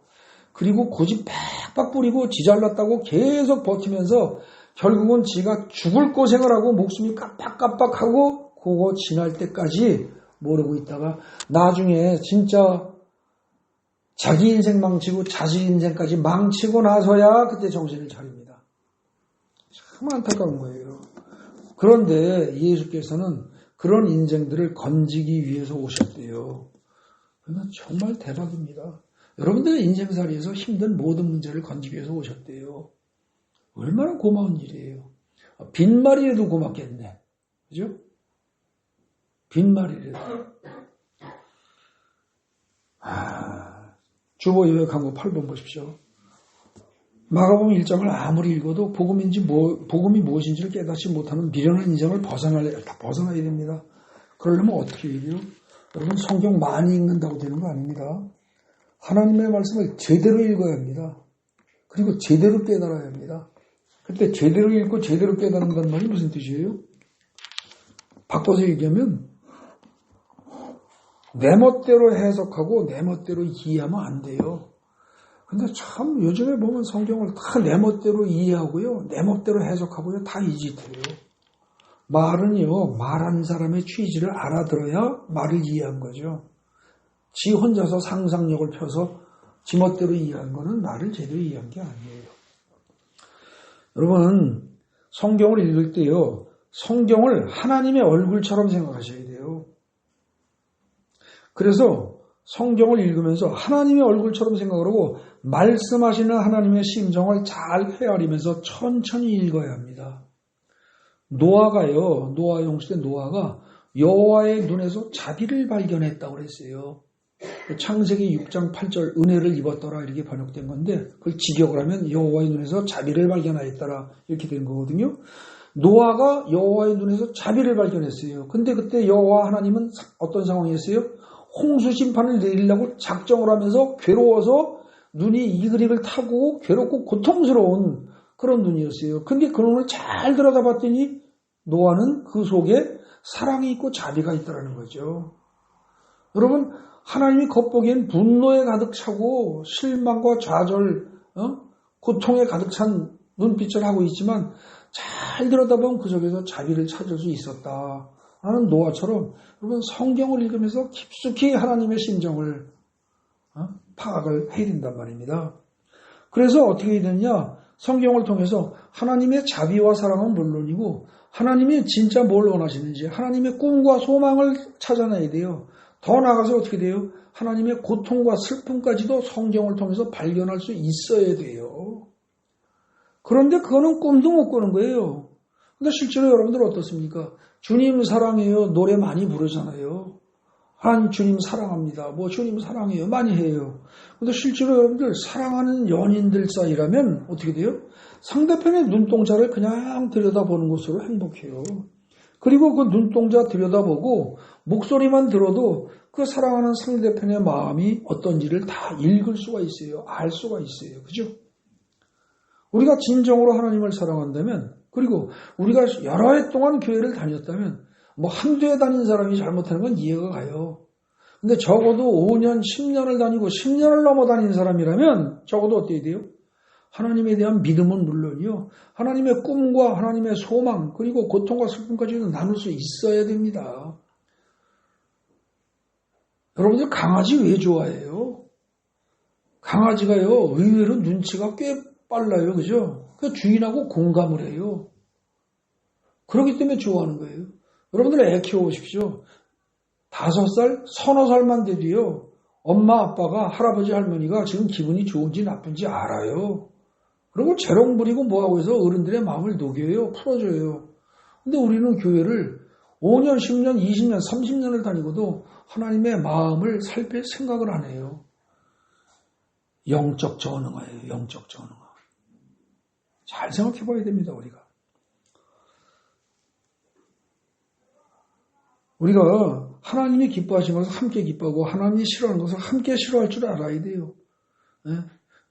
그리고 고집 팍팍 부리고 지잘났다고 계속 버티면서 결국은 지가 죽을 고생을 하고 목숨이 깜빡깜빡하고 그거 지날 때까지 모르고 있다가 나중에 진짜 자기 인생 망치고 자식 인생까지 망치고 나서야 그때 정신을 차립니다. 참 안타까운 거예요. 그런데 예수께서는 그런 인생들을 건지기 위해서 오셨대요. 그러면 정말 대박입니다. 여러분들의 인생살이에서 힘든 모든 문제를 건지기 위해서 오셨대요. 얼마나 고마운 일이에요. 빈말이라도 고맙겠네. 그죠? 빈말이라도. 주보 요약한 거 8번 보십시오. 마가복음 1장을 아무리 읽어도 복음이 무엇인지를 깨닫지 못하는 미련한 인생을 벗어나야 됩니다. 그러려면 어떻게 해야 돼요? 여러분 성경 많이 읽는다고 되는 거 아닙니다. 하나님의 말씀을 제대로 읽어야 합니다. 그리고 제대로 깨달아야 합니다. 그때 제대로 읽고 제대로 깨닫는다는 말이 무슨 뜻이에요? 바꿔서 얘기하면 내 멋대로 해석하고 내 멋대로 이해하면 안 돼요. 근데 참 요즘에 보면 성경을 다 내 멋대로 이해하고요. 내 멋대로 해석하고요. 다 이 짓이에요. 말은요. 말한 사람의 취지를 알아들어야 말을 이해한 거죠. 지 혼자서 상상력을 펴서 지 멋대로 이해한 거는 말을 제대로 이해한 게 아니에요. 여러분 성경을 읽을 때요. 성경을 하나님의 얼굴처럼 생각하셔야 돼요. 그래서 성경을 읽으면서 하나님의 얼굴처럼 생각을 하고 말씀하시는 하나님의 심정을 잘 헤아리면서 천천히 읽어야 합니다. 노아 용수 때 노아가 여호와의 눈에서 자비를 발견했다고 그랬어요. 창세기 6장 8절 은혜를 입었더라 이렇게 번역된 건데 그걸 직역을 하면 여호와의 눈에서 자비를 발견하였더라 이렇게 된 거거든요. 노아가 여호와의 눈에서 자비를 발견했어요. 근데 그때 여호와 하나님은 어떤 상황이었어요? 홍수 심판을 내리려고 작정을 하면서 괴로워서 눈이 이글이글 타고 괴롭고 고통스러운 그런 눈이었어요. 근데 그 눈을 잘 들여다봤더니 노아는 그 속에 사랑이 있고 자비가 있다는 거죠. 여러분, 하나님이 겉보기엔 분노에 가득 차고 실망과 좌절, 고통에 가득 찬 눈빛을 하고 있지만 잘 들여다보면 그 속에서 자비를 찾을 수 있었다. 하는 노아처럼 여러분 성경을 읽으면서 깊숙이 하나님의 심정을 파악을 해야 된단 말입니다. 그래서 어떻게 되느냐? 성경을 통해서 하나님의 자비와 사랑은 물론이고 하나님이 진짜 뭘 원하시는지 하나님의 꿈과 소망을 찾아내야 돼요. 더 나아가서 어떻게 돼요? 하나님의 고통과 슬픔까지도 성경을 통해서 발견할 수 있어야 돼요. 그런데 그거는 꿈도 못 꾸는 거예요. 근데 실제로 여러분들 어떻습니까? 주님 사랑해요. 노래 많이 부르잖아요. 하나님 주님 사랑합니다. 뭐 주님 사랑해요. 많이 해요. 근데 실제로 여러분들 사랑하는 연인들 사이라면 어떻게 돼요? 상대편의 눈동자를 그냥 들여다보는 것으로 행복해요. 그리고 그 눈동자 들여다보고 목소리만 들어도 그 사랑하는 상대편의 마음이 어떤지를 다 읽을 수가 있어요. 알 수가 있어요. 그죠? 우리가 진정으로 하나님을 사랑한다면 그리고 우리가 여러 해 동안 교회를 다녔다면 뭐 한두 해 다닌 사람이 잘못하는 건 이해가 가요. 근데 적어도 5년, 10년을 다니고 10년을 넘어 다닌 사람이라면 적어도 어떻게 돼요? 하나님에 대한 믿음은 물론이요. 하나님의 꿈과 하나님의 소망 그리고 고통과 슬픔까지는 나눌 수 있어야 됩니다. 여러분들 강아지 왜 좋아해요? 강아지가요 의외로 눈치가 꽤 빨라요. 그죠? 그 주인하고 공감을 해요. 그렇기 때문에 좋아하는 거예요. 여러분들 애 키워보십시오. 5살, 서너 살만 돼도요. 엄마, 아빠가, 할아버지, 할머니가 지금 기분이 좋은지 나쁜지 알아요. 그리고 재롱 부리고 뭐하고 해서 어른들의 마음을 녹여요. 풀어줘요. 근데 우리는 교회를 5년, 10년, 20년, 30년을 다니고도 하나님의 마음을 살필 생각을 안 해요. 영적 전응화예요. 영적 전응화. 잘 생각해 봐야 됩니다. 우리가 하나님이 기뻐하시는 것을 함께 기뻐하고 하나님이 싫어하는 것을 함께 싫어할 줄 알아야 돼요.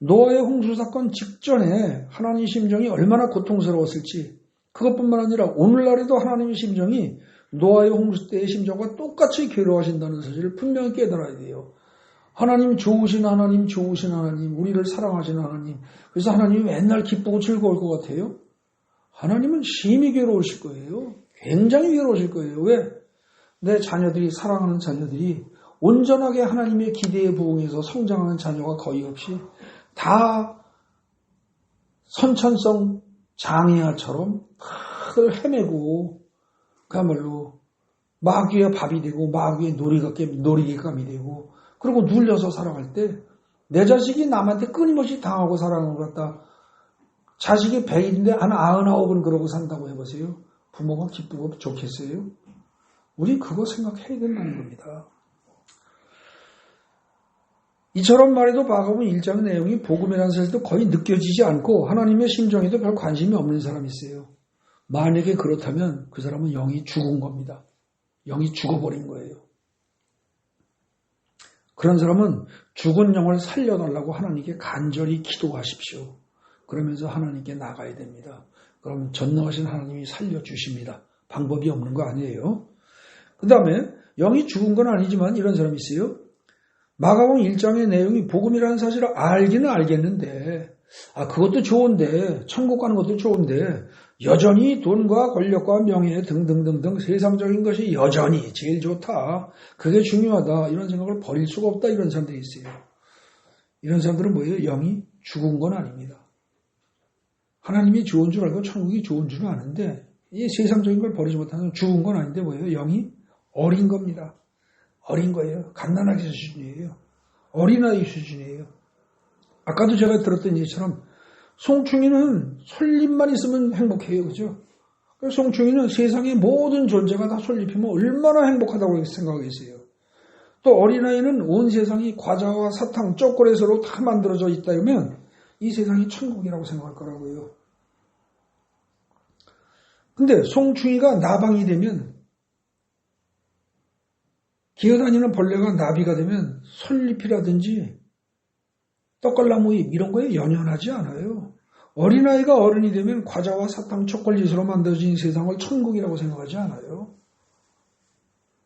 노아의 홍수 사건 직전에 하나님의 심정이 얼마나 고통스러웠을지 그것뿐만 아니라 오늘날에도 하나님의 심정이 노아의 홍수 때의 심정과 똑같이 괴로워하신다는 사실을 분명히 깨달아야 돼요. 하나님 좋으신 하나님, 좋으신 하나님, 우리를 사랑하시는 하나님. 그래서 하나님이 맨날 기쁘고 즐거울 것 같아요? 하나님은 심히 괴로우실 거예요. 굉장히 괴로우실 거예요. 왜? 내 자녀들이, 사랑하는 자녀들이 온전하게 하나님의 기대에 부응해서 성장하는 자녀가 거의 없이 다 선천성 장애아처럼 늘 헤매고 그야말로 마귀의 밥이 되고 마귀의 놀이개감이 되고 그리고 눌려서 살아갈 때 내 자식이 남한테 끊임없이 당하고 살아가는 것 같다. 자식이 100인데 한 99은 그러고 산다고 해보세요. 부모가 기쁘고 좋겠어요? 우리 그거 생각해야 된다는 겁니다. 이처럼 말해도 마가복음 1장 내용이 복음이라는 사실도 거의 느껴지지 않고 하나님의 심정에도 별 관심이 없는 사람이 있어요. 만약에 그렇다면 그 사람은 영이 죽은 겁니다. 영이 죽어버린 거예요. 그런 사람은 죽은 영을 살려달라고 하나님께 간절히 기도하십시오. 그러면서 하나님께 나가야 됩니다. 그럼 전능하신 하나님이 살려주십니다. 방법이 없는 거 아니에요. 그 다음에 영이 죽은 건 아니지만 이런 사람이 있어요. 마가복음 1장의 내용이 복음이라는 사실을 알기는 알겠는데 그것도 좋은데 천국 가는 것도 좋은데 여전히 돈과 권력과 명예 등등등등 세상적인 것이 여전히 제일 좋다. 그게 중요하다. 이런 생각을 버릴 수가 없다. 이런 사람들이 있어요. 이런 사람들은 뭐예요? 영이 죽은 건 아닙니다. 하나님이 좋은 줄 알고 천국이 좋은 줄은 아는데 이 세상적인 걸 버리지 못하는 죽은 건 아닌데 뭐예요? 영이 어린 겁니다. 어린 거예요. 갓난아기 수준이에요. 어린아이 수준이에요. 아까도 제가 들었던 얘기처럼 송충이는 솔잎만 있으면 행복해요. 그죠? 송충이는 세상의 모든 존재가 다 솔잎이면 얼마나 행복하다고 생각하겠어요. 또 어린아이는 온 세상이 과자와 사탕, 초콜릿으로 다 만들어져 있다면 이 세상이 천국이라고 생각할 거라고요. 근데 송충이가 나방이 되면, 기어다니는 벌레가 나비가 되면 솔잎이라든지 떡갈나무 잎 이런 거에 연연하지 않아요. 어린아이가 어른이 되면 과자와 사탕, 초콜릿으로 만들어진 세상을 천국이라고 생각하지 않아요.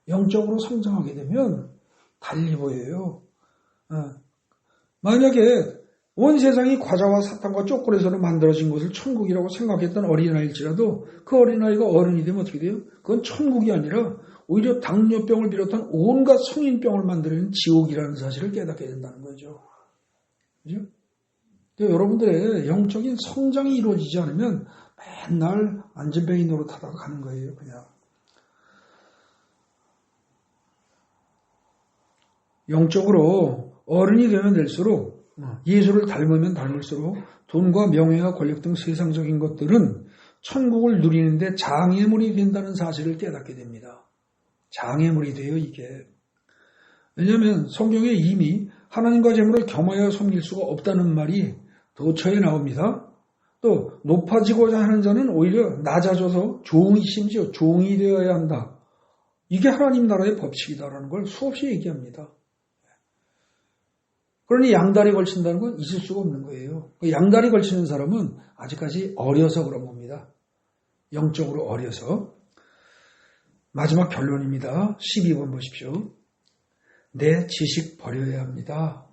영적으로 성장하게 되면 달리 보여요. 만약에 온 세상이 과자와 사탕과 초콜릿으로 만들어진 것을 천국이라고 생각했던 어린아이일지라도 그 어린아이가 어른이 되면 어떻게 돼요? 그건 천국이 아니라 오히려 당뇨병을 비롯한 온갖 성인병을 만드는 지옥이라는 사실을 깨닫게 된다는 거죠. 그죠? 여러분들의 영적인 성장이 이루어지지 않으면 맨날 안전뱅이 노릇하다가 가는 거예요, 그냥. 영적으로 어른이 되면 될수록, 예수를 닮으면 닮을수록 돈과 명예와 권력 등 세상적인 것들은 천국을 누리는데 장애물이 된다는 사실을 깨닫게 됩니다. 장애물이 돼요, 이게. 왜냐하면 성경에 이미 하나님과 재물을 겸하여 섬길 수가 없다는 말이 도처에 나옵니다. 또 높아지고자 하는 자는 오히려 낮아져서 종이, 심지어 종이 되어야 한다. 이게 하나님 나라의 법칙이다라는 걸 수없이 얘기합니다. 그러니 양다리 걸친다는 건 있을 수가 없는 거예요. 양다리 걸치는 사람은 아직까지 어려서 그런 겁니다. 영적으로 어려서. 마지막 결론입니다. 12번 보십시오. 내 지식 버려야 합니다.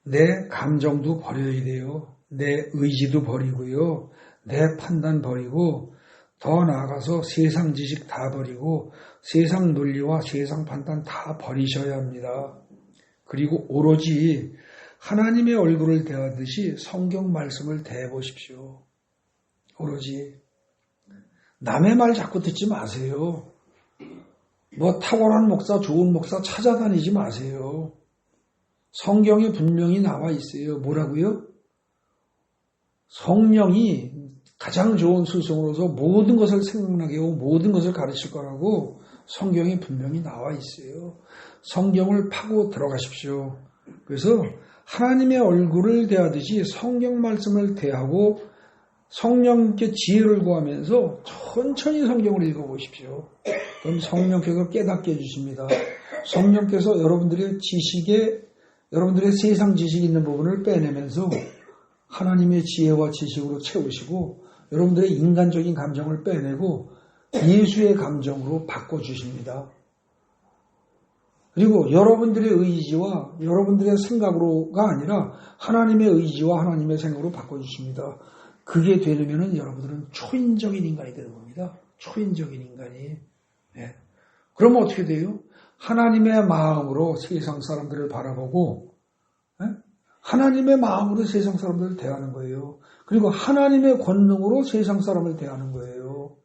내 감정도 버려야 돼요. 내 의지도 버리고요. 내 판단 버리고 더 나아가서 세상 지식 다 버리고 세상 논리와 세상 판단 다 버리셔야 합니다. 그리고 오로지 하나님의 얼굴을 대하듯이 성경 말씀을 대해보십시오. 오로지. 남의 말 자꾸 듣지 마세요. 뭐 탁월한 목사, 좋은 목사 찾아다니지 마세요. 성경에 분명히 나와 있어요. 뭐라고요? 성령이 가장 좋은 스승으로서 모든 것을 생각나게 하고 모든 것을 가르칠 거라고 성경에 분명히 나와 있어요. 성경을 파고 들어가십시오. 그래서 하나님의 얼굴을 대하듯이 성경 말씀을 대하고 성령께 지혜를 구하면서 천천히 성경을 읽어보십시오. 그럼 성령께서 깨닫게 해주십니다. 성령께서 여러분들의 지식에, 여러분들의 세상 지식이 있는 부분을 빼내면서 하나님의 지혜와 지식으로 채우시고 여러분들의 인간적인 감정을 빼내고 예수의 감정으로 바꿔주십니다. 그리고 여러분들의 의지와 여러분들의 생각으로가 아니라 하나님의 의지와 하나님의 생각으로 바꿔주십니다. 그게 되려면 여러분들은 초인적인 인간이 되는 겁니다. 초인적인 인간이. 네. 그러면 어떻게 돼요? 하나님의 마음으로 세상 사람들을 바라보고 하나님의 마음으로 세상 사람들을 대하는 거예요. 그리고 하나님의 권능으로 세상 사람을 대하는 거예요.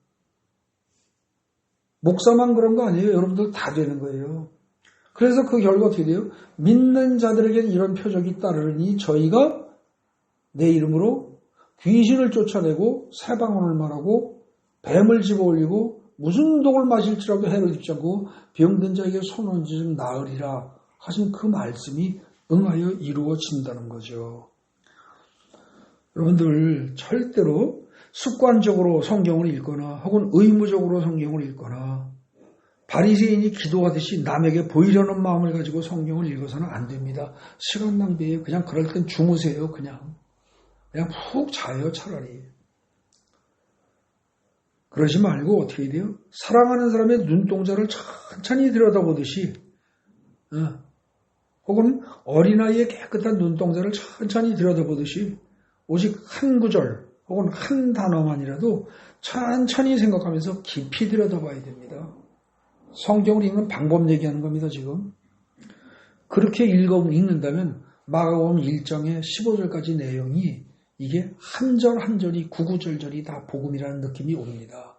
목사만 그런 거 아니에요. 여러분들 다 되는 거예요. 그래서 그 결과 어떻게 돼요? 믿는 자들에게는 이런 표적이 따르니 저희가 내 이름으로 귀신을 쫓아내고 새방언을 말하고 뱀을 집어올리고 무슨 독을 마실지라도 해를 입지 않고 병든 자에게 손 얹으면 나으리라 하신 그 말씀이 응하여 이루어진다는 거죠. 여러분들 절대로 습관적으로 성경을 읽거나 혹은 의무적으로 성경을 읽거나 바리새인이 기도하듯이 남에게 보이려는 마음을 가지고 성경을 읽어서는 안 됩니다. 시간 낭비예요. 그냥 그럴 땐 주무세요. 그냥 푹 자요 차라리. 그러지 말고 어떻게 돼요? 사랑하는 사람의 눈동자를 천천히 들여다보듯이 혹은 어린아이의 깨끗한 눈동자를 천천히 들여다보듯이 오직 한 구절 혹은 한 단어만이라도 천천히 생각하면서 깊이 들여다봐야 됩니다. 성경을 읽는 방법 얘기하는 겁니다. 지금. 그렇게 읽는다면 마가복음 1장의 15절까지 내용이 이게 한 절 한 절이 구구절절이 다 복음이라는 느낌이 옵니다.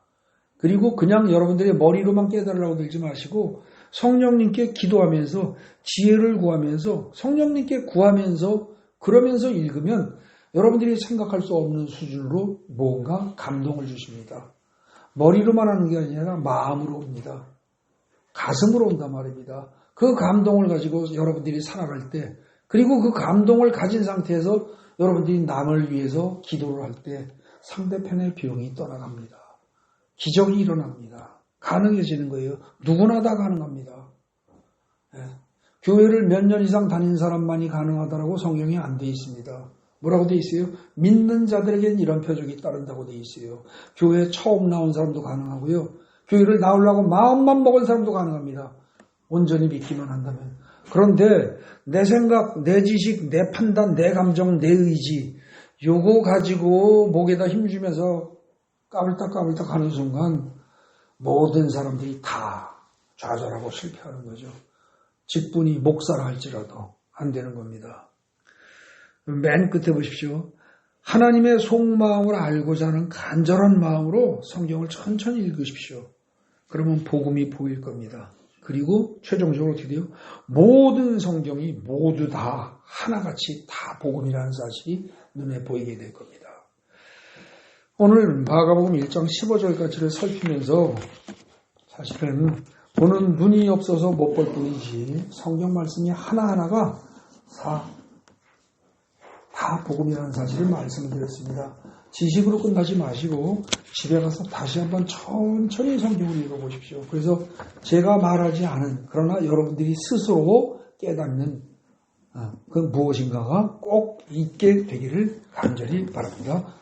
그리고 그냥 여러분들의 머리로만 깨달으라고 들지 마시고 성령님께 기도하면서 지혜를 구하면서 성령님께 구하면서 그러면서 읽으면 여러분들이 생각할 수 없는 수준으로 뭔가 감동을 주십니다. 머리로만 하는 게 아니라 마음으로 옵니다. 가슴으로 온단 말입니다. 그 감동을 가지고 여러분들이 살아갈 때 그리고 그 감동을 가진 상태에서 여러분들이 남을 위해서 기도를 할 때 상대편의 병이 떠나갑니다. 기적이 일어납니다. 가능해지는 거예요. 누구나 다 가능합니다. 예. 교회를 몇 년 이상 다닌 사람만이 가능하다라고 성경에 안 돼 있습니다. 뭐라고 돼 있어요? 믿는 자들에게는 이런 표적이 따른다고 돼 있어요. 교회에 처음 나온 사람도 가능하고요. 교회를 나오려고 마음만 먹은 사람도 가능합니다. 온전히 믿기만 한다면. 그런데 내 생각, 내 지식, 내 판단, 내 감정, 내 의지 요거 가지고 목에다 힘주면서 까불딱까불딱 하는 순간 모든 사람들이 다 좌절하고 실패하는 거죠. 직분이 목사라 할지라도 안 되는 겁니다. 맨 끝에 보십시오. 하나님의 속마음을 알고자 하는 간절한 마음으로 성경을 천천히 읽으십시오. 그러면 복음이 보일 겁니다. 그리고 최종적으로 어떻게 돼요? 모든 성경이 모두 다 하나같이 다 복음이라는 사실이 눈에 보이게 될 겁니다. 오늘 마가복음 1장 15절까지를 살피면서 사실은 보는 눈이 없어서 못 볼 뿐이지 성경 말씀이 하나하나가 다 복음이라는 사실을 말씀드렸습니다. 지식으로 끝나지 마시고 집에 가서 다시 한번 천천히 성경을 읽어보십시오. 그래서 제가 말하지 않은 그러나 여러분들이 스스로 깨닫는 그 무엇인가가 꼭 있게 되기를 간절히 바랍니다.